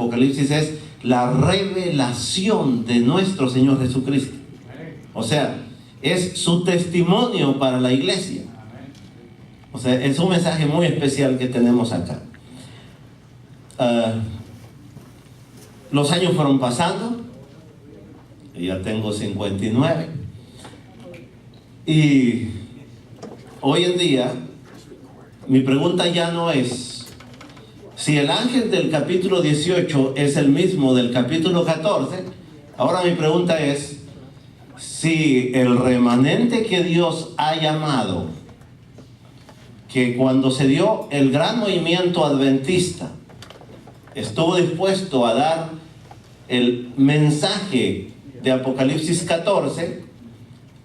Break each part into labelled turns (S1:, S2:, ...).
S1: Apocalipsis es la revelación de nuestro Señor Jesucristo. O sea, es su testimonio para la iglesia. O sea, es un mensaje muy especial que tenemos acá. Los años fueron pasando. Ya tengo 59. Y hoy en día, mi pregunta ya no es si el ángel del capítulo 18 es el mismo del capítulo 14. Ahora mi pregunta es si el remanente que Dios ha llamado, que cuando se dio el gran movimiento adventista, estuvo dispuesto a dar el mensaje de Apocalipsis 14,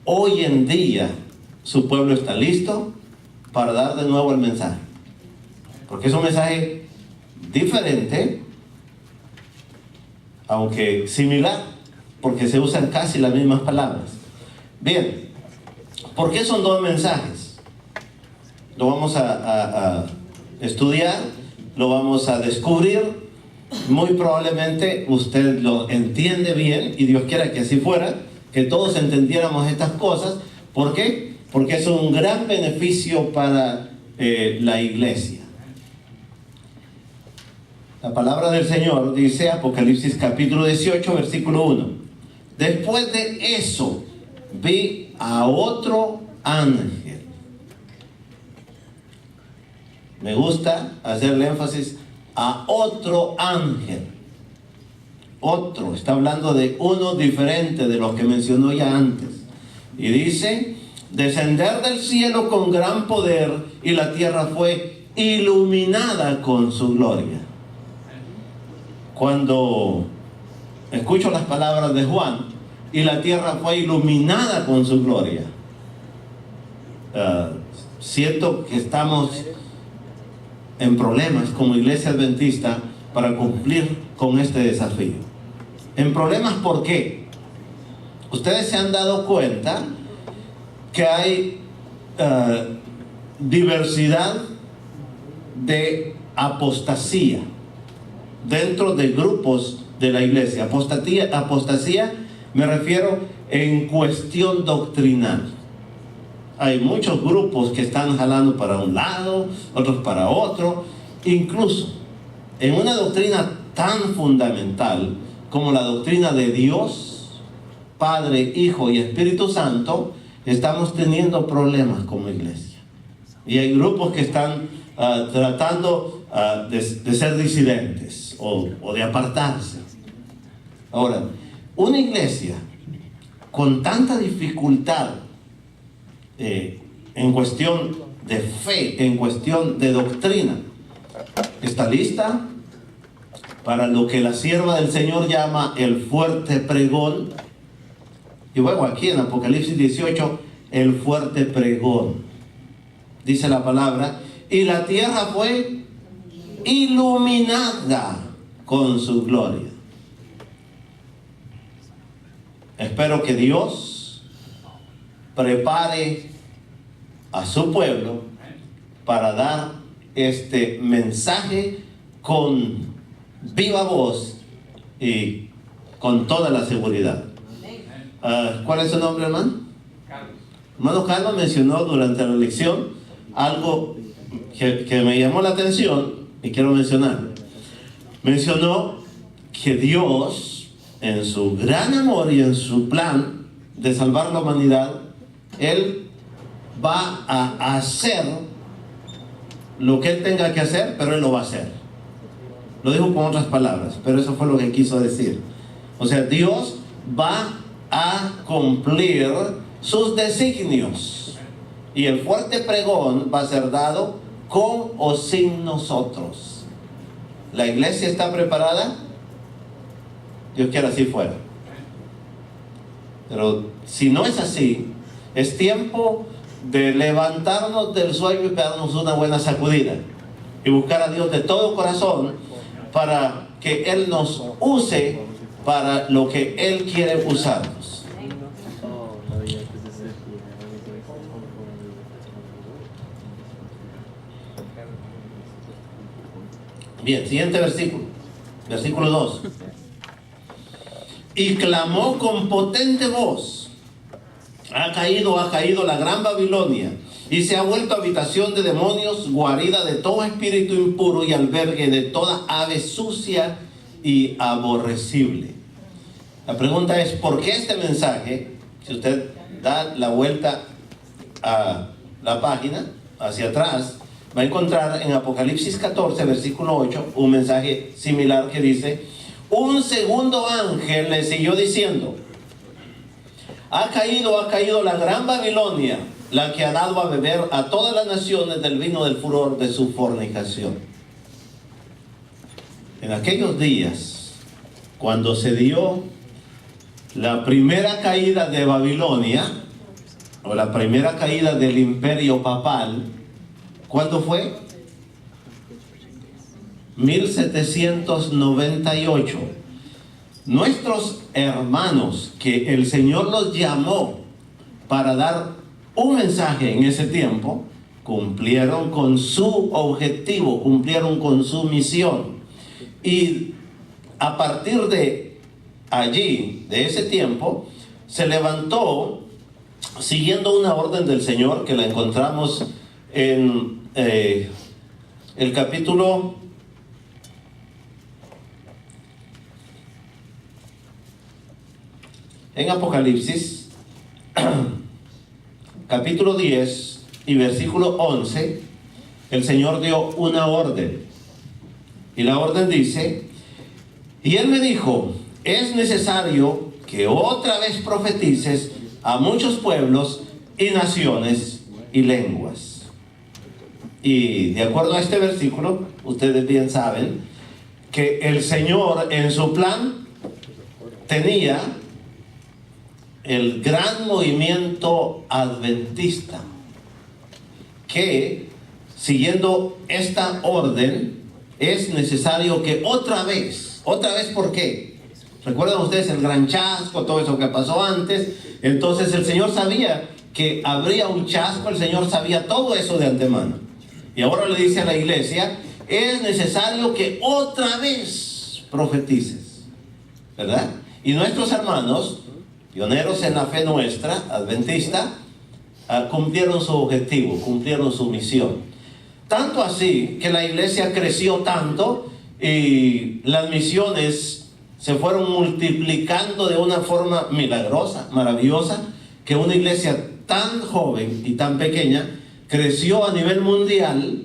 S1: hoy en día su pueblo está listo para dar de nuevo el mensaje. Porque es un mensaje diferente, aunque similar, porque se usan casi las mismas palabras. Bien, ¿por qué son dos mensajes? Lo vamos a estudiar, lo vamos a descubrir. Muy probablemente usted lo entiende bien, y Dios quiera que así fuera, que todos entendiéramos estas cosas. ¿Por qué? Porque es un gran beneficio para la iglesia. La palabra del Señor dice, Apocalipsis capítulo 18, versículo 1. Después de eso, vi a otro ángel. Me gusta hacerle énfasis a otro ángel. Otro, está hablando de uno diferente de los que mencionó ya antes. Y dice, descender del cielo con gran poder, y la tierra fue iluminada con su gloria. Cuando escucho las palabras de Juan, y la tierra fue iluminada con su gloria, siento que estamos en problemas como iglesia adventista para cumplir con este desafío. En problemas, ¿por qué? Ustedes se han dado cuenta que hay diversidad de apostasía dentro de grupos de la iglesia. Apostasía me refiero en cuestión doctrinal. Hay muchos grupos que están jalando para un lado, otros para otro. Incluso en una doctrina tan fundamental como la doctrina de Dios, Padre, Hijo y Espíritu Santo, estamos teniendo problemas como iglesia. Y hay grupos que están tratando de ser disidentes o de apartarse. Ahora, una iglesia con tanta dificultad en cuestión de fe, en cuestión de doctrina, ¿está lista para lo que la sierva del Señor llama el fuerte pregón? Y luego aquí en Apocalipsis 18, el fuerte pregón. Dice la palabra, y la tierra fue iluminada con su gloria. Espero que Dios prepare a su pueblo para dar este mensaje con viva voz y con toda la seguridad. ¿Cuál es su nombre, hermano? Carlos. Hermano Carlos mencionó durante la lección algo que me llamó la atención y quiero mencionar. Mencionó que Dios, en su gran amor y en su plan de salvar la humanidad, Él va a hacer lo que Él tenga que hacer, pero Él lo va a hacer. Lo dijo con otras palabras, pero eso fue lo que quiso decir. O sea, Dios va a cumplir sus designios, y el fuerte pregón va a ser dado con o sin nosotros. ¿La iglesia está preparada? Dios quiera así fuera. Pero si no es así, es tiempo de levantarnos del sueño y darnos una buena sacudida y buscar a Dios de todo corazón para que Él nos use para lo que Él quiere usarnos. Bien, siguiente versículo. Versículo 2. Y clamó con potente voz: ha caído la gran Babilonia, y se ha vuelto habitación de demonios, guarida de todo espíritu impuro y albergue de toda ave sucia y aborrecible. La pregunta es, ¿por qué este mensaje? Si usted da la vuelta a la página, hacia atrás, va a encontrar en Apocalipsis 14, versículo 8, un mensaje similar que dice: un segundo ángel le siguió diciendo: ha caído la gran Babilonia, la que ha dado a beber a todas las naciones del vino del furor de su fornicación. En aquellos días, cuando se dio la primera caída de Babilonia, o la primera caída del imperio papal, ¿cuándo fue? 1798. Nuestros hermanos, que el Señor los llamó para dar un mensaje en ese tiempo, cumplieron con su objetivo, cumplieron con su misión. Y a partir de allí, de ese tiempo, se levantó, siguiendo una orden del Señor, que la encontramos en el capítulo en Apocalipsis, capítulo 10 y versículo 11, el Señor dio una orden. Y la orden dice: y Él me dijo, es necesario que otra vez profetices a muchos pueblos y naciones y lenguas. Y de acuerdo a este versículo, ustedes bien saben que el Señor en su plan tenía el gran movimiento adventista, que siguiendo esta orden es necesario que otra vez, ¿por qué? ¿Recuerdan ustedes el gran chasco, todo eso que pasó antes? Entonces el Señor sabía que habría un chasco, el Señor sabía todo eso de antemano. Y ahora le dice a la iglesia: es necesario que otra vez profetices, ¿verdad? Y nuestros hermanos, pioneros en la fe nuestra, adventista, cumplieron su objetivo, cumplieron su misión. Tanto así que la iglesia creció tanto y las misiones se fueron multiplicando de una forma milagrosa, maravillosa, que una iglesia tan joven y tan pequeña creció a nivel mundial,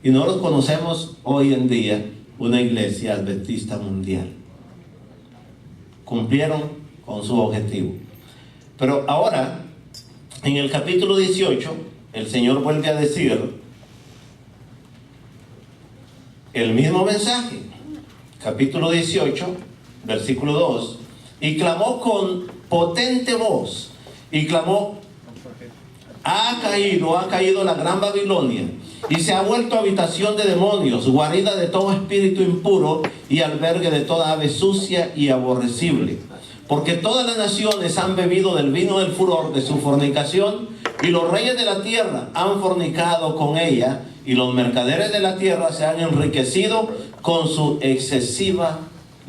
S1: y nosotros conocemos hoy en día una iglesia adventista mundial. Cumplieron con su objetivo. Pero ahora, en el capítulo 18, el Señor vuelve a decir el mismo mensaje. Capítulo 18, versículo 2. Y clamó con potente voz, y clamó: ha caído la gran Babilonia, y se ha vuelto habitación de demonios, guarida de todo espíritu impuro y albergue de toda ave sucia y aborrecible. Porque todas las naciones han bebido del vino del furor de su fornicación, y los reyes de la tierra han fornicado con ella, y los mercaderes de la tierra se han enriquecido con su excesiva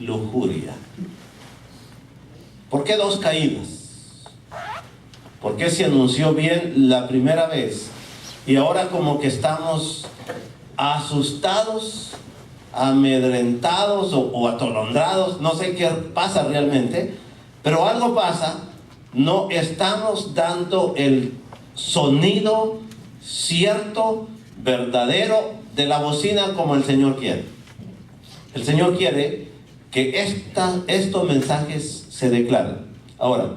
S1: lujuria. ¿Por qué dos caídas? ¿Por qué se anunció bien la primera vez y ahora como que estamos asustados, amedrentados o atolondrados? No sé qué pasa realmente, pero algo pasa. No estamos dando el sonido cierto, verdadero de la bocina como el Señor quiere. El Señor quiere que estos mensajes se declaren. Ahora,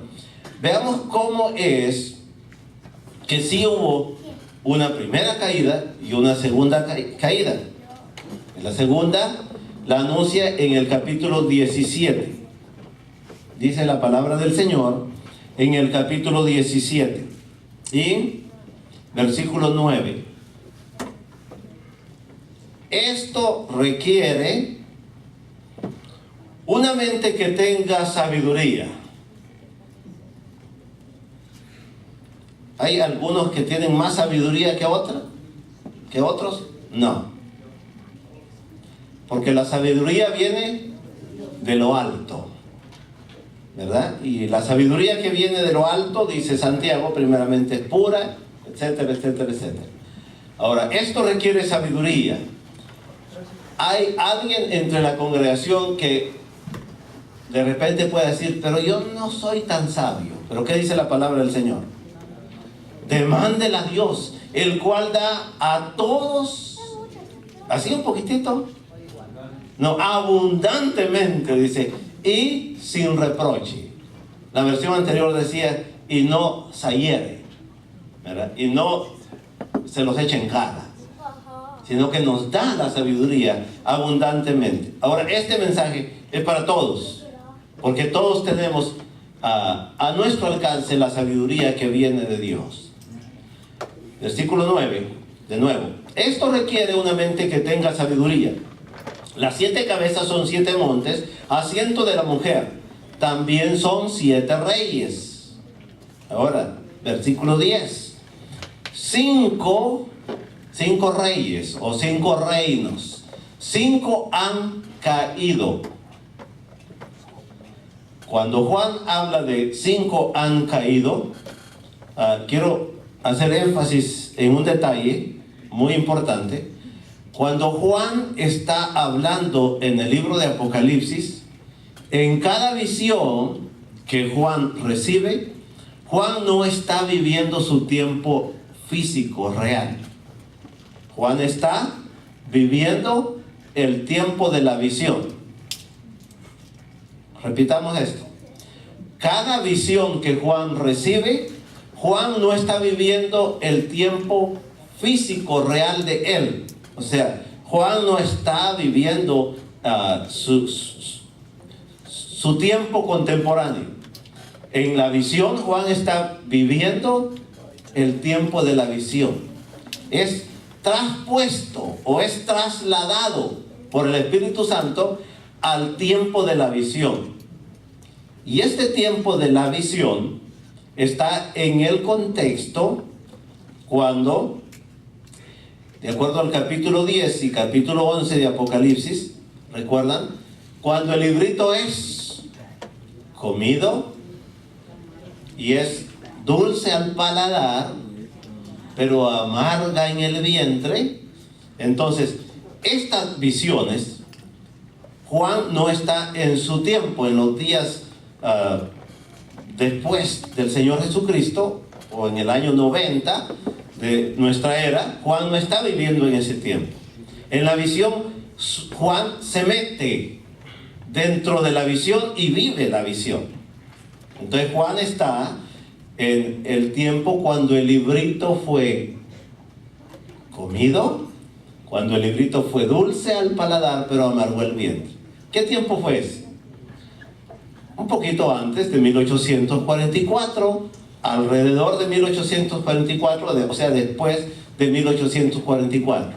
S1: veamos cómo es que sí hubo una primera caída y una segunda caída. La segunda la anuncia en el capítulo 17. Dice la palabra del Señor en el capítulo 17 y versículo 9. Esto requiere una mente que tenga sabiduría. ¿Hay algunos que tienen más sabiduría que otros? No. Porque la sabiduría viene de lo alto, ¿verdad? Y la sabiduría que viene de lo alto, dice Santiago, primeramente es pura, etcétera, etcétera, etcétera. Ahora, esto requiere sabiduría. Hay alguien entre la congregación que de repente puede decir, pero yo no soy tan sabio. ¿Pero qué dice la palabra del Señor? Demándela a Dios, el cual da a todos, así un poquitito, no, abundantemente, dice, y sin reproche. La versión anterior decía, y no se hiere, ¿verdad? Y no se los echa en cara, sino que nos da la sabiduría abundantemente. Ahora, este mensaje es para todos, porque todos tenemos a nuestro alcance la sabiduría que viene de Dios. Versículo 9, de nuevo. Esto requiere una mente que tenga sabiduría. Las 7 cabezas son 7 montes, asiento de la mujer. También son 7 reyes. Ahora, versículo 10. 5 reyes o 5 reinos. 5 han caído. Cuando Juan habla de 5 han caído, quiero hacer énfasis en un detalle muy importante. Cuando Juan está hablando en el libro de Apocalipsis, en cada visión que Juan recibe, Juan no está viviendo su tiempo físico real. Juan está viviendo el tiempo de la visión. Repitamos esto. Cada visión que Juan recibe, Juan no está viviendo el tiempo físico real de él. O sea, Juan no está viviendo su tiempo contemporáneo. En la visión, Juan está viviendo el tiempo de la visión. Es traspuesto o es trasladado por el Espíritu Santo al tiempo de la visión. Y este tiempo de la visión está en el contexto cuando, de acuerdo al capítulo 10 y capítulo 11 de Apocalipsis, ¿recuerdan? Cuando el librito es comido y es dulce al paladar, pero amarga en el vientre. Entonces, estas visiones, Juan no está en su tiempo, en los días después del Señor Jesucristo, o en el año 90 de nuestra era. Juan no está viviendo en ese tiempo. En la visión, Juan se mete dentro de la visión y vive la visión. Entonces Juan está en el tiempo cuando el librito fue comido, cuando el librito fue dulce al paladar, pero amargó el vientre. ¿Qué tiempo fue ese? Un poquito antes de 1844, alrededor de 1844, o sea, después de 1844.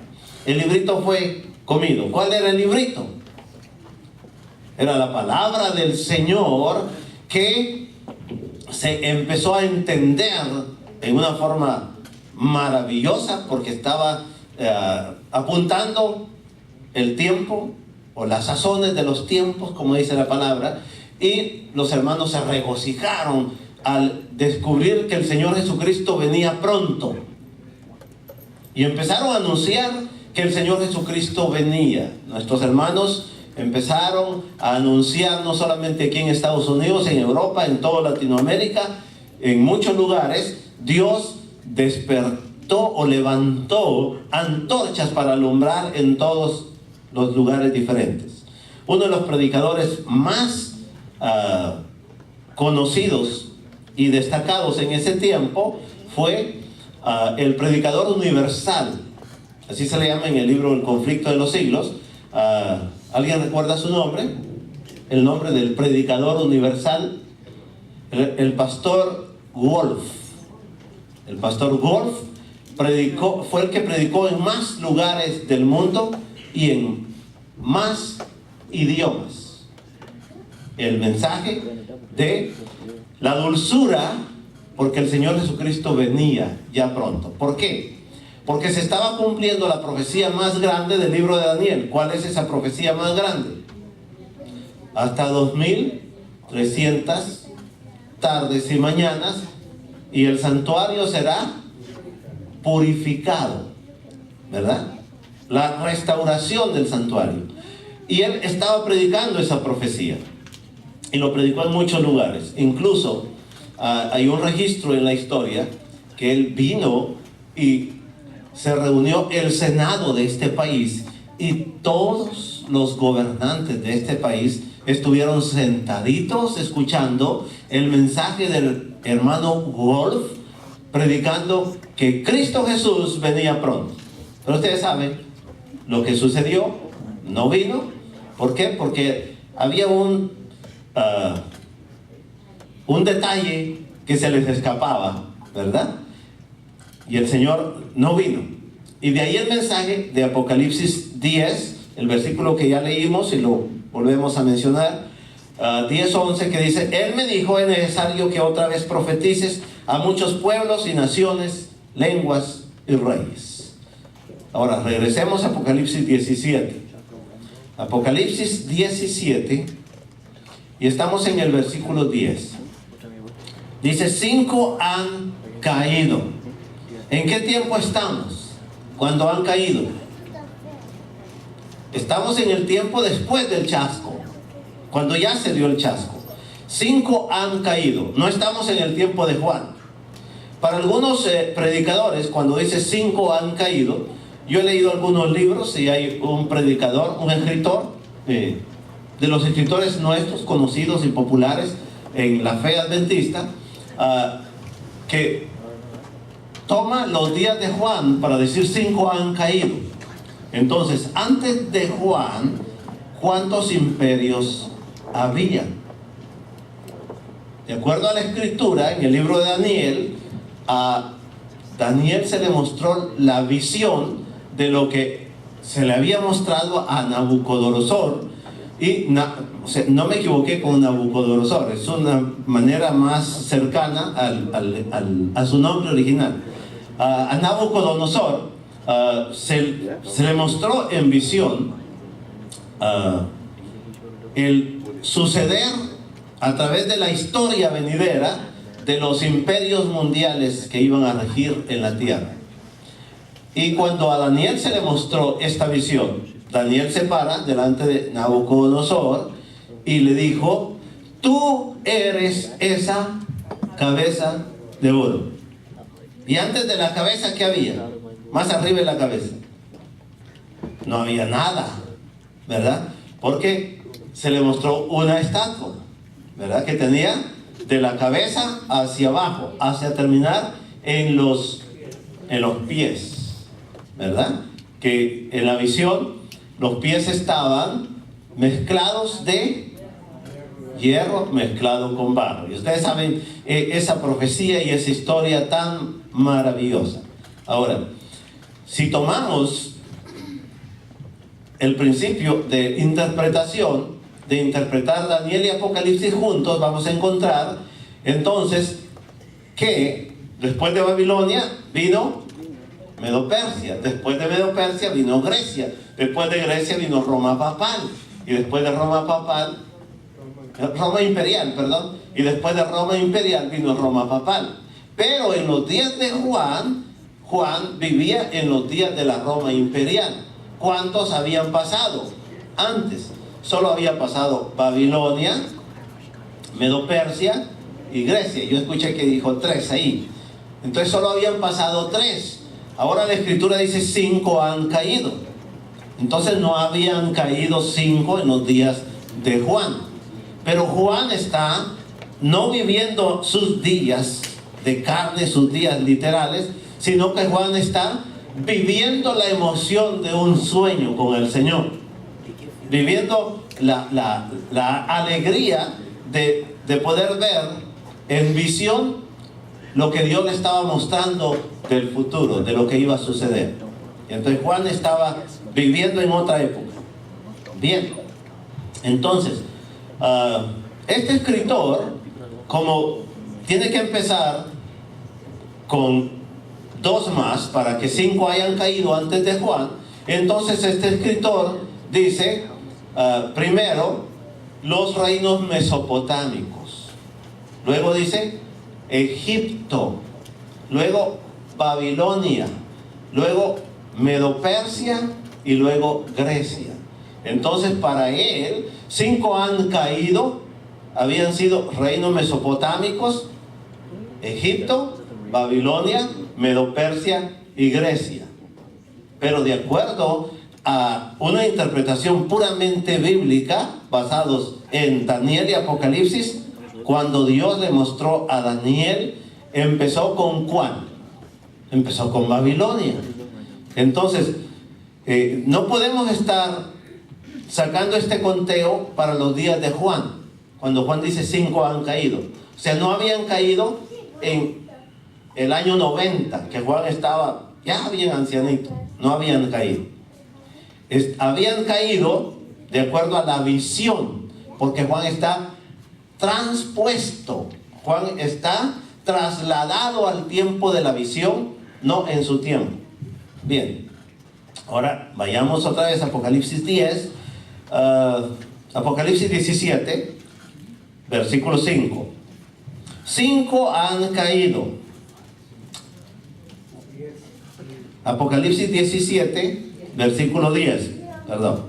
S1: El librito fue comido. ¿Cuál era el librito? Era la palabra del Señor que se empezó a entender en una forma maravillosa, porque estaba apuntando el tiempo o las sazones de los tiempos, como dice la palabra, y los hermanos se regocijaron al descubrir que el Señor Jesucristo venía pronto, y empezaron a anunciar que el Señor Jesucristo venía. Nuestros hermanos empezaron a anunciar, no solamente aquí en Estados Unidos, en Europa, en toda Latinoamérica, en muchos lugares. Dios despertó o levantó antorchas para alumbrar en todos los lugares diferentes. Uno de los predicadores más conocidos y destacados en ese tiempo fue el predicador universal, así se le llama en el libro El conflicto de los siglos. ¿Alguien recuerda su nombre? El nombre del predicador universal, el pastor Wolf. El pastor Wolf fue el que predicó en más lugares del mundo y en más idiomas el mensaje de la dulzura, porque el Señor Jesucristo venía ya pronto. ¿Por qué? Porque se estaba cumpliendo la profecía más grande del libro de Daniel. ¿Cuál es esa profecía más grande? hasta 2300 tardes y mañanas, y el santuario será purificado, ¿verdad? La restauración del santuario. Y él estaba predicando esa profecía, y lo predicó en muchos lugares. Incluso hay un registro en la historia que él vino y se reunió el Senado de este país, y todos los gobernantes de este país estuvieron sentaditos escuchando el mensaje del hermano Wolf, predicando que Cristo Jesús venía pronto. Pero ustedes saben lo que sucedió. No vino. ¿Por qué? Porque había un detalle que se les escapaba, ¿verdad? Y el Señor no vino. Y de ahí el mensaje de Apocalipsis 10, el versículo que ya leímos y lo volvemos a mencionar, 10:11, que dice: Él me dijo, es necesario que otra vez profetices a muchos pueblos y naciones, lenguas y reyes. Ahora regresemos a Apocalipsis 17. Apocalipsis 17, y estamos en el versículo 10. Dice: 5 han caído. ¿En qué tiempo estamos cuando han caído? Estamos en el tiempo después del chasco, cuando ya se dio el chasco. 5 han caído. No estamos en el tiempo de Juan. Para algunos predicadores, cuando dice 5 han caído, yo he leído algunos libros y hay un predicador, un escritor, de los escritores nuestros conocidos y populares en la fe adventista, que toma los días de Juan para decir 5 han caído. Entonces, antes de Juan, ¿cuántos imperios había? De acuerdo a la escritura, en el libro de Daniel, a Daniel se le mostró la visión de lo que se le había mostrado a Nabucodonosor. Y no me equivoqué con Nabucodonosor, es una manera más cercana a su nombre original. A Nabucodonosor se le mostró en visión el suceder a través de la historia venidera de los imperios mundiales que iban a regir en la tierra. Y cuando a Daniel se le mostró esta visión, Daniel se para delante de Nabucodonosor y le dijo: tú eres esa cabeza de oro. Y antes de la cabeza, ¿qué había? Más arriba de la cabeza no había nada, ¿verdad? Porque se le mostró una estatua, ¿verdad? Que tenía de la cabeza hacia abajo, hacia terminar en los pies, ¿verdad? Que en la visión los pies estaban mezclados de hierro mezclado con barro. Y ustedes saben esa profecía y esa historia tan maravillosa. Ahora, si tomamos el principio de interpretación, de interpretar Daniel y Apocalipsis juntos, vamos a encontrar entonces que después de Babilonia vino Medo-Persia, después de Medo-Persia vino Grecia, después de Grecia vino Roma papal, y después de Roma imperial, perdón, y después de Roma imperial vino Roma papal. Pero en los días de Juan vivía en los días de la Roma imperial. ¿Cuántos habían pasado antes? Solo había pasado Babilonia, Medo-Persia y Grecia. Yo escuché que dijo 3 ahí. Entonces solo habían pasado 3. Ahora la escritura dice 5 han caído. Entonces no habían caído 5 en los días de Juan. Pero Juan está no viviendo sus días de carne, sus días literales, sino que Juan está viviendo la emoción de un sueño con el Señor, viviendo la alegría de poder ver en visión lo que Dios le estaba mostrando del futuro, de lo que iba a suceder. Entonces Juan estaba viviendo en otra época. Bien, entonces este escritor, como tiene que empezar con 2 más para que 5 hayan caído antes de Juan, entonces este escritor dice primero los reinos mesopotámicos. Luego dice Egipto. Luego Babilonia. Luego Medo-Persia y luego Grecia. Entonces para él 5 han caído. Habían sido reinos mesopotámicos, Egipto, Babilonia, Medo-Persia y Grecia. Pero de acuerdo a una interpretación puramente bíblica, basados en Daniel y Apocalipsis, cuando Dios le mostró a Daniel, empezó con ¿cuál? Empezó con Babilonia. Entonces, no podemos estar sacando este conteo para los días de Juan, cuando Juan dice 5 han caído. O sea, no habían caído en el año 90, que Juan estaba ya bien ancianito. No habían caído. Habían caído de acuerdo a la visión, porque Juan está transpuesto. Juan está trasladado al tiempo de la visión, no en su tiempo. Bien, ahora vayamos otra vez a Apocalipsis 10, Apocalipsis 17, versículo 5. 5 han caído. Apocalipsis 17, versículo 10. Perdón.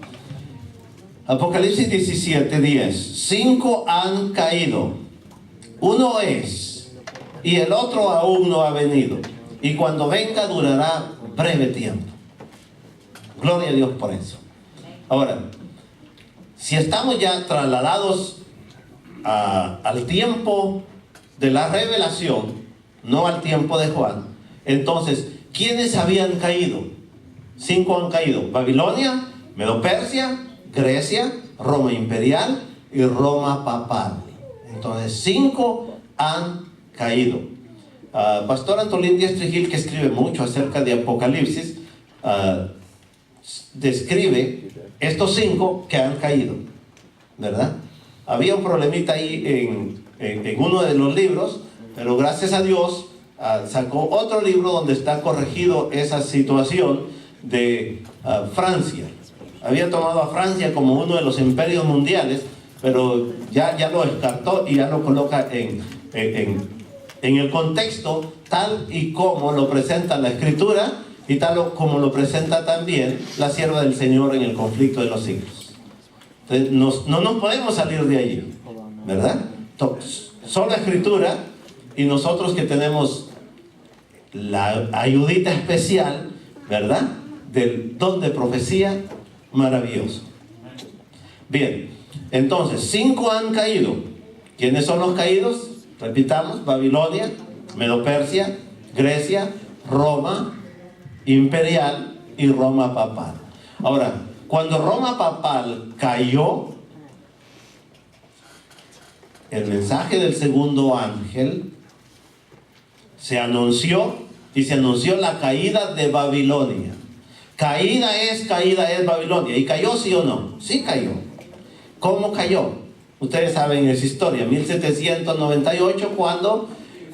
S1: Apocalipsis 17, 10. 5 han caído. Uno es, y el otro aún no ha venido. Y cuando venga durará breve tiempo. Gloria a Dios por eso. Ahora, si estamos ya trasladados al tiempo de la revelación, no al tiempo de Juan, entonces, ¿quiénes habían caído? 5 han caído: Babilonia, Medo-Persia, Grecia, Roma imperial y Roma papal. Entonces 5 han caído. Pastor Antolín Díaz Trigil, que escribe mucho acerca de Apocalipsis, describe estos 5 que han caído, ¿verdad? Había un problemita ahí en uno de los libros, pero gracias a Dios sacó otro libro donde está corregido esa situación de Francia. Había tomado a Francia como uno de los imperios mundiales, pero ya lo descartó y ya lo coloca en el contexto tal y como lo presenta la Escritura y tal como lo presenta también la sierva del Señor en el conflicto de los siglos. Entonces no nos podemos salir de allí, ¿verdad? Solo Escritura, y nosotros que tenemos la ayudita especial, ¿verdad?, del don de profecía maravilloso. Bien, entonces 5 han caído. ¿Quiénes son los caídos? Repitamos: Babilonia, Medo-Persia, Grecia, Roma imperial y Roma papal. Ahora, cuando Roma papal cayó, el mensaje del segundo ángel se anunció, y se anunció la caída de Babilonia. Caída es Babilonia. ¿Y cayó, sí o no? Sí cayó. ¿Cómo cayó? Ustedes saben esa historia. 1798, cuando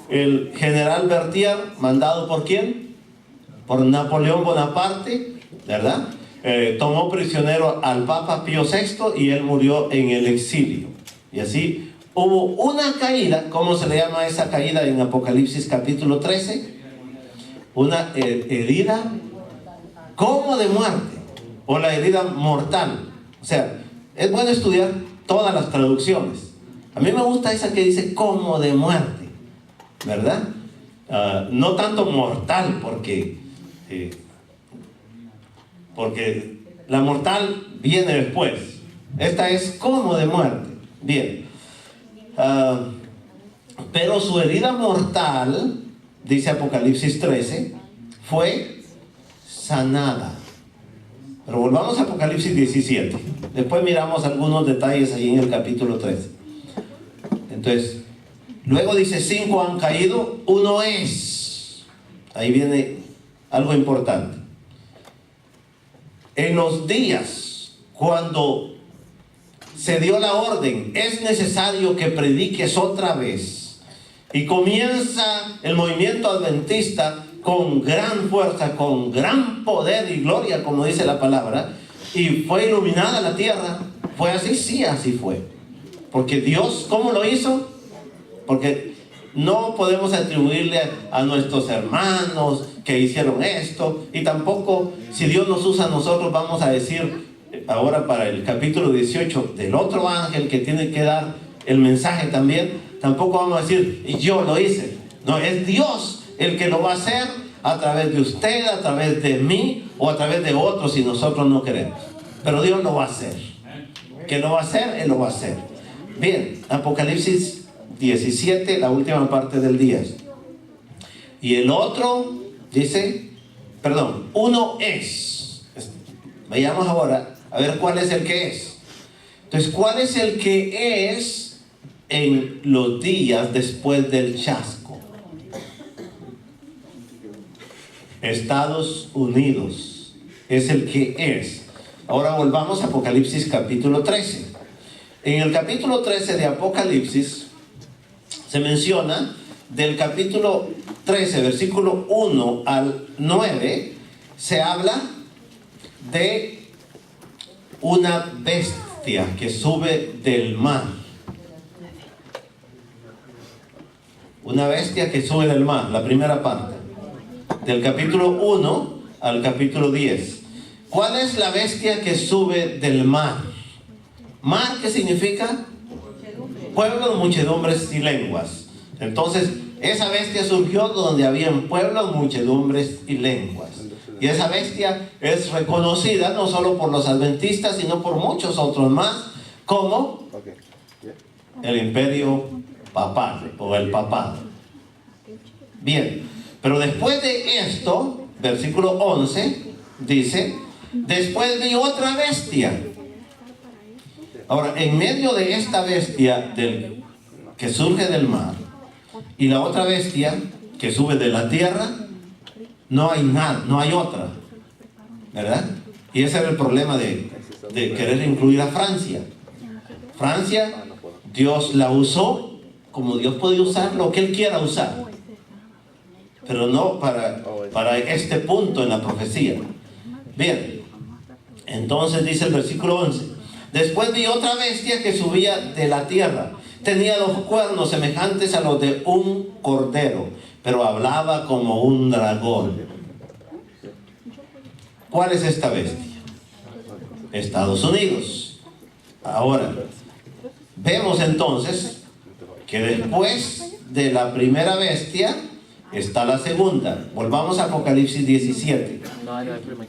S1: el general Berthier, mandado ¿por quién? Por Napoleón Bonaparte, ¿verdad? Tomó prisionero al Papa Pío VI y él murió en el exilio. Y así hubo una caída. ¿Cómo se le llama esa caída en Apocalipsis capítulo 13? Una herida como de muerte, o la herida mortal. O sea, es bueno estudiar todas las traducciones. A mí me gusta esa que dice como de muerte, ¿verdad? No tanto mortal, porque la mortal viene después. Esta es como de muerte. Bien. Pero su herida mortal, dice Apocalipsis 13, fue sanada. Pero volvamos a Apocalipsis 17. Después miramos algunos detalles ahí en el capítulo 13. Entonces, luego dice: 5 han caído, uno es. Ahí viene algo importante. En los días cuando se dio la orden, es necesario que prediques otra vez, y comienza el movimiento adventista con gran fuerza, con gran poder y gloria, como dice la palabra, y fue iluminada la tierra. ¿Fue así? Sí, así fue. Porque Dios, ¿cómo lo hizo? Porque no podemos atribuirle a nuestros hermanos que hicieron esto, y tampoco, si Dios nos usa a nosotros, vamos a decir ahora para el capítulo 18 del otro ángel que tiene que dar el mensaje también, tampoco vamos a decir yo lo hice. No, es Dios el que lo va a hacer a través de usted, a través de mí o a través de otros si nosotros no queremos. Pero Dios lo va a hacer. ¿Qué lo va a hacer? Él lo va a hacer. Bien, Apocalipsis 17, la última parte del 10. Y el otro dice, uno es. Veamos ahora a ver cuál es el que es. Entonces, ¿cuál es el que es en los días después del chasco? Estados Unidos es el que es. Ahora volvamos a Apocalipsis capítulo 13. En el capítulo 13 de Apocalipsis se menciona del capítulo 13, versículo 1 al 9, se habla de una bestia que sube del mar. Una bestia que sube del mar, la primera parte. Del capítulo 1 al capítulo 10. ¿Cuál es la bestia que sube del mar? Mar, ¿qué significa? Pueblos, muchedumbres y lenguas. Entonces, esa bestia surgió donde habían pueblos, muchedumbres y lenguas. Y esa bestia es reconocida no solo por los adventistas, sino por muchos otros más, como el imperio papal o el papado. Bien, pero después de esto, versículo 11, dice, después vi otra bestia. Ahora, en medio de esta bestia que surge del mar y la otra bestia que sube de la tierra, no hay nada, no hay otra, ¿verdad? Y ese era el problema de querer incluir a Francia. Francia, Dios la usó como Dios puede usar lo que Él quiera usar, pero no para este punto en la profecía. Bien, entonces dice el versículo 11, después vi otra bestia que subía de la tierra. Tenía 2 cuernos semejantes a los de un cordero, pero hablaba como un dragón. ¿Cuál es esta bestia? Estados Unidos. Ahora, vemos entonces que después de la primera bestia está la segunda. Volvamos a Apocalipsis 17,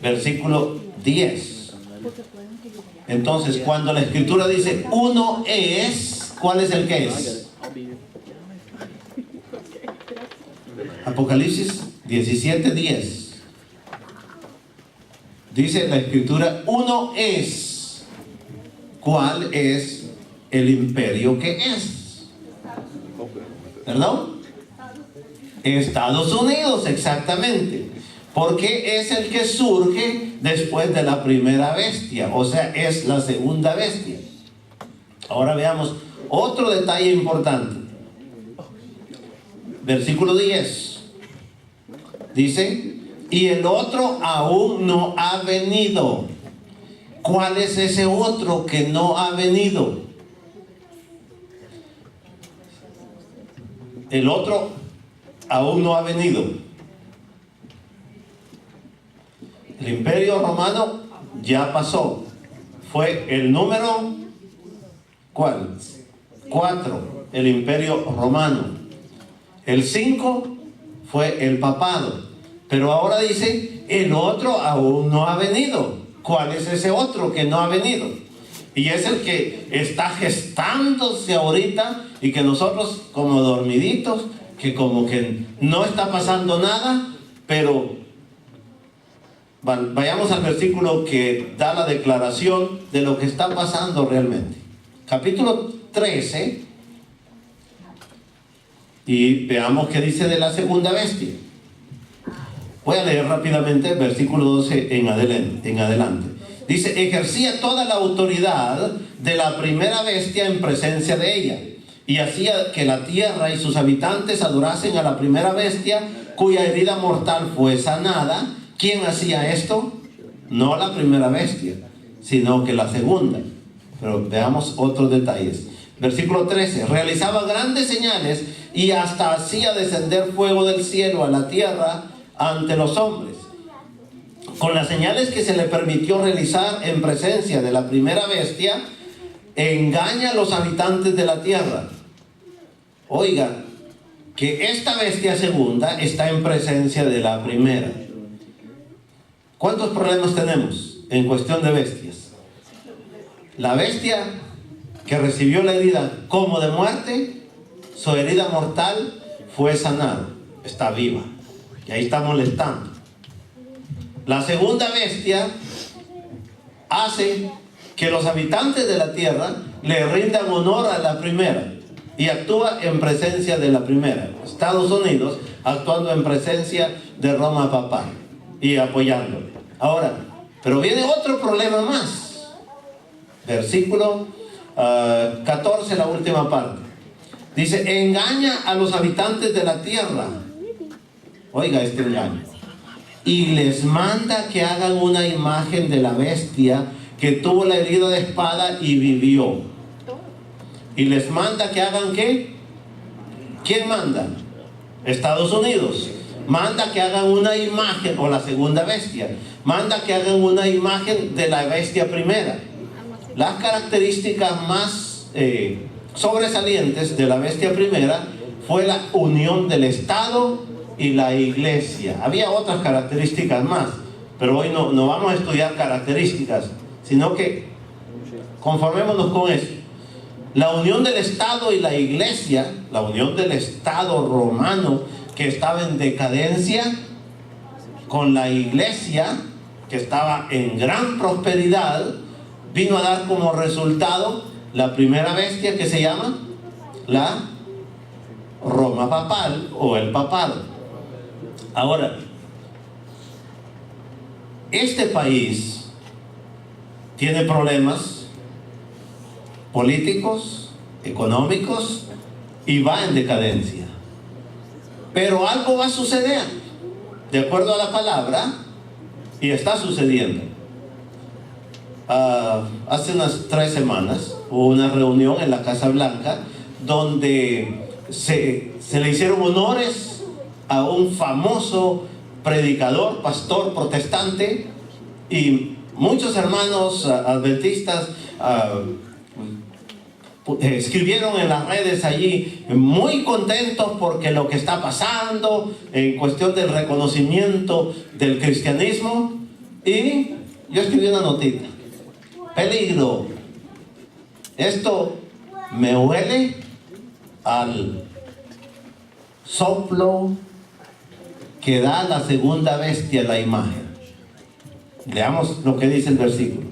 S1: versículo 10. Entonces, cuando la Escritura dice uno es, ¿cuál es el que es? Apocalipsis 17, 10. Dice la Escritura, uno es. ¿Cuál es el imperio que es? ¿Perdón? Estados Unidos, exactamente. Porque es el que surge después de la primera bestia. O sea, es la segunda bestia. Ahora veamos otro detalle importante. Versículo 10. Dice, y el otro aún no ha venido. ¿Cuál es ese otro que no ha venido? El otro aún no ha venido. El imperio romano ya pasó. Fue el número, ¿cuál? 4, el imperio romano. El 5 fue el papado. Pero ahora dice, el otro aún no ha venido. ¿Cuál es ese otro que no ha venido? Y es el que está gestándose ahorita y que nosotros como dormiditos, que como que no está pasando nada, pero vayamos al versículo que da la declaración de lo que está pasando realmente. Capítulo 13, y veamos qué dice de la segunda bestia. Voy a leer rápidamente versículo 12 en adelante. Dice, ejercía toda la autoridad de la primera bestia en presencia de ella, y hacía que la tierra y sus habitantes adorasen a la primera bestia, cuya herida mortal fue sanada. ¿Quién hacía esto? No la primera bestia, sino que la segunda. Pero veamos otros detalles. Versículo 13. Realizaba grandes señales y hasta hacía descender fuego del cielo a la tierra ante los hombres. Con las señales que se le permitió realizar en presencia de la primera bestia, engaña a los habitantes de la tierra. Oiga, que esta bestia segunda está en presencia de la primera. ¿Cuántos problemas tenemos en cuestión de bestias? La bestia que recibió la herida como de muerte, su herida mortal fue sanada, está viva y ahí está molestando. La segunda bestia hace que los habitantes de la tierra le rindan honor a la primera y actúa en presencia de la primera. Estados Unidos actuando en presencia de Roma papal y apoyándole. Ahora, pero viene otro problema más. Versículo 14, la última parte. Dice, engaña a los habitantes de la tierra. Oiga este engaño. Y les manda que hagan una imagen de la bestia que tuvo la herida de espada y vivió. Y les manda que hagan ¿qué? ¿Quién manda? Estados Unidos. Manda que hagan una imagen, o la segunda bestia. Manda que hagan una imagen de la bestia primera. Las características más sobresalientes de la bestia primera fue la unión del Estado y la iglesia. Había otras características más, pero hoy no vamos a estudiar características, sino que conformémonos con eso. La unión del Estado y la iglesia, la unión del Estado romano que estaba en decadencia, con la iglesia que estaba en gran prosperidad, vino a dar como resultado la primera bestia que se llama la Roma papal o el papado. Ahora, este país tiene problemas políticos, económicos y va en decadencia. Pero algo va a suceder, de acuerdo a la palabra, y está sucediendo. Hace unas 3 semanas hubo una reunión en la Casa Blanca donde se le hicieron honores a un famoso predicador, pastor protestante, y muchos hermanos adventistas escribieron en las redes allí muy contentos porque lo que está pasando en cuestión del reconocimiento del cristianismo. Y yo escribí una notita: peligro, esto me huele al soplo que da la segunda bestia, la imagen. Leamos lo que dice el versículo.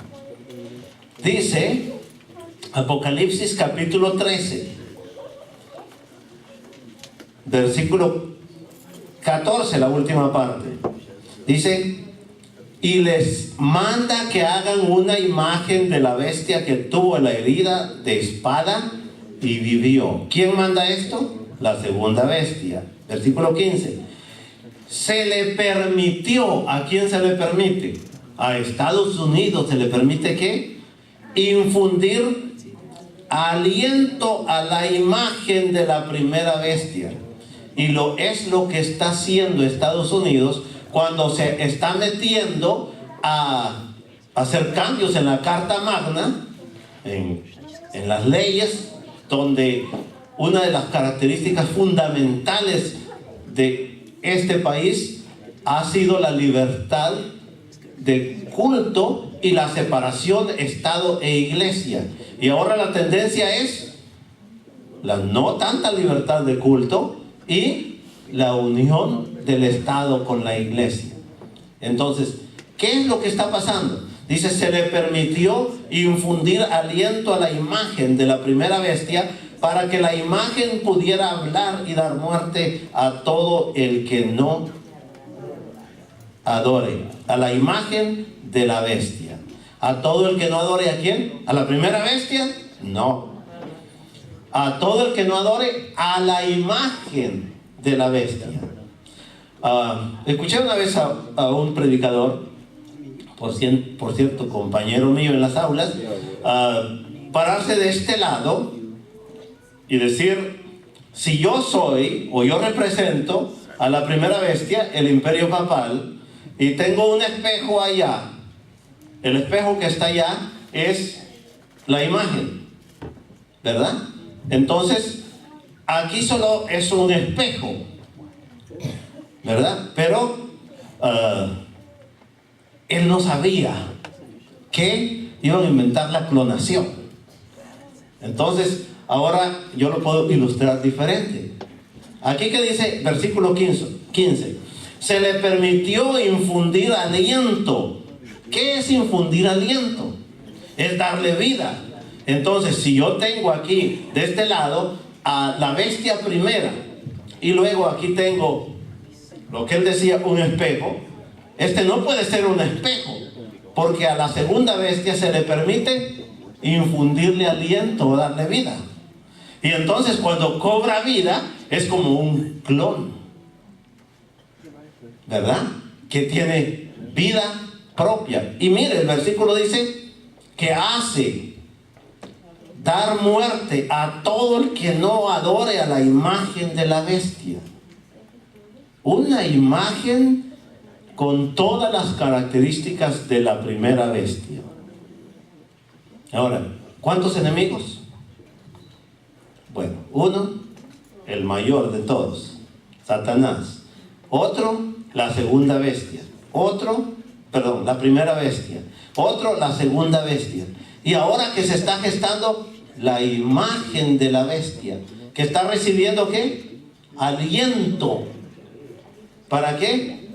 S1: Dice Apocalipsis capítulo 13, versículo 14, la última parte. Dice, y les manda que hagan una imagen de la bestia que tuvo la herida de espada y vivió. ¿Quién manda esto? La segunda bestia. Versículo 15. Se le permitió, ¿a quién se le permite? A Estados Unidos se le permite ¿qué? Infundir aliento a la imagen de la primera bestia. Y es lo que está haciendo Estados Unidos cuando se está metiendo a hacer cambios en la Carta Magna, en las leyes, donde una de las características fundamentales de este país ha sido la libertad de culto y la separación Estado e Iglesia. Y ahora la tendencia es la no tanta libertad de culto y la unión del Estado con la Iglesia. Entonces, ¿qué es lo que está pasando? Dice, se le permitió infundir aliento a la imagen de la primera bestia para que la imagen pudiera hablar y dar muerte a todo el que no adore a la imagen de la bestia. A todo el que no adore, ¿a quién? ¿A la primera bestia? No. A todo el que no adore a la imagen de la bestia. Escuché una vez a un predicador, por cierto, compañero mío en las aulas, pararse de este lado y decir, si yo soy o yo represento a la primera bestia, el imperio papal, y tengo un espejo allá, el espejo que está allá es la imagen, ¿verdad? Entonces, aquí solo es un espejo, ¿verdad? Pero él no sabía que iban a inventar la clonación. Entonces, ahora yo lo puedo ilustrar diferente. Aquí que dice, versículo 15, se le permitió infundir aliento. ¿Qué es infundir aliento? Es darle vida. Entonces, si yo tengo aquí, de este lado, a la bestia primera, y luego aquí tengo lo que él decía, un espejo, este no puede ser un espejo, porque a la segunda bestia se le permite infundirle aliento o darle vida. Y entonces cuando cobra vida, es como un clon, ¿verdad? Que tiene vida propia. Y mire, el versículo dice que hace dar muerte a todo el que no adore a la imagen de la bestia. Una imagen con todas las características de la primera bestia. Ahora, ¿cuántos enemigos? Bueno, uno, el mayor de todos, Satanás. Otro, la segunda bestia. Otro, perdón, la primera bestia. Otro, la segunda bestia. Y ahora que se está gestando la imagen de la bestia, que está recibiendo ¿qué? Aliento. ¿Para qué?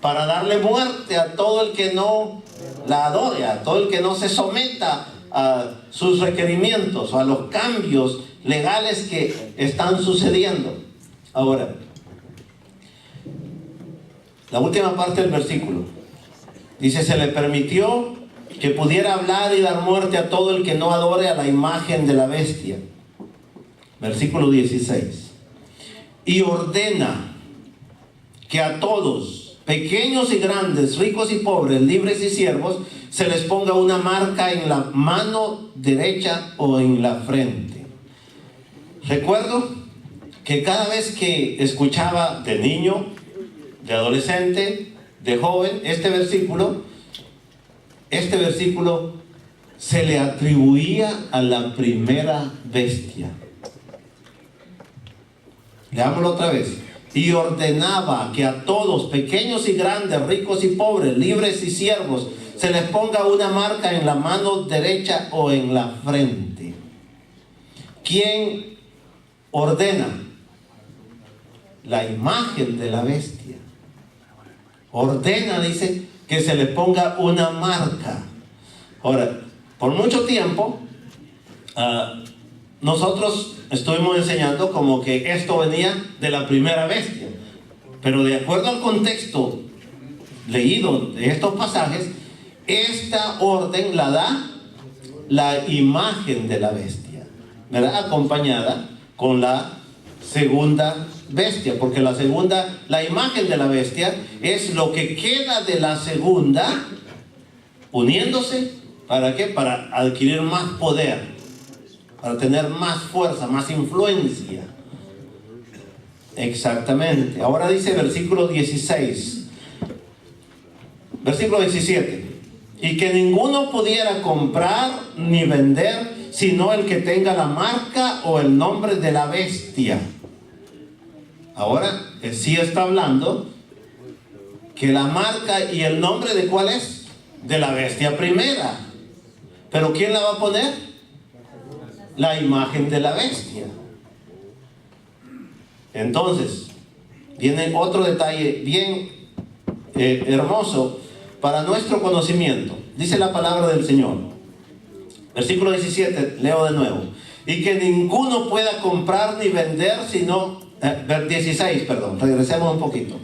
S1: Para darle muerte a todo el que no la adore, a todo el que no se someta a sus requerimientos o a los cambios legales que están sucediendo. Ahora, la última parte del versículo dice, se le permitió que pudiera hablar y dar muerte a todo el que no adore a la imagen de la bestia. Versículo 16. Y ordena que a todos, pequeños y grandes, ricos y pobres, libres y siervos, se les ponga una marca en la mano derecha o en la frente. Recuerdo que cada vez que escuchaba de niño, de adolescente, de joven, este versículo se le atribuía a la primera bestia. Leámoslo otra vez. Y ordenaba que a todos, pequeños y grandes, ricos y pobres, libres y siervos, se les ponga una marca en la mano derecha o en la frente. ¿Quién ordena? La imagen de la bestia. Ordena, dice, que se le ponga una marca. Ahora, por mucho tiempo, nosotros estuvimos enseñando como que esto venía de la primera bestia. Pero de acuerdo al contexto leído de estos pasajes, esta orden la da la imagen de la bestia, ¿verdad? Acompañada con la segunda bestia, porque la imagen de la bestia es lo que queda de la segunda, uniéndose, ¿para qué? Para adquirir más poder, para tener más fuerza, más influencia. Exactamente. Ahora dice versículo 16, versículo 17, y que ninguno pudiera comprar ni vender, sino el que tenga la marca o el nombre de la bestia. Ahora, sí está hablando que la marca y el nombre de ¿cuál es? De la bestia primera. ¿Pero quién la va a poner? La imagen de la bestia. Entonces, viene otro detalle bien hermoso para nuestro conocimiento. Dice la palabra del Señor. Versículo 17, leo de nuevo. Y que ninguno pueda comprar ni vender, sino... 16, perdón, regresemos un poquito.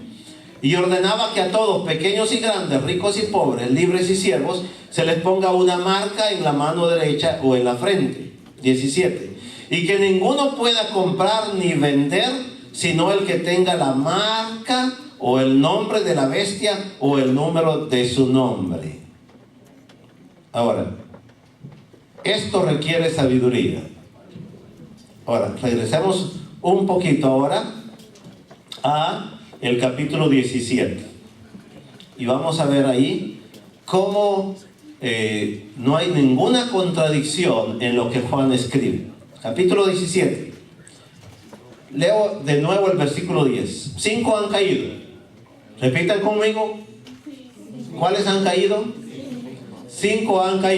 S1: Y ordenaba que a todos, pequeños y grandes, ricos y pobres, libres y siervos, se les ponga una marca en la mano derecha o en la frente. 17. Y que ninguno pueda comprar ni vender, sino el que tenga la marca o el nombre de la bestia o el número de su nombre. Ahora, esto requiere sabiduría. Ahora, regresemos un poquito ahora a el capítulo 17. Y vamos a ver ahí cómo no hay ninguna contradicción en lo que Juan escribe. Capítulo 17. Leo de nuevo el versículo 10. 5 han caído. Repitan conmigo. ¿Cuáles han caído? 5 han caído.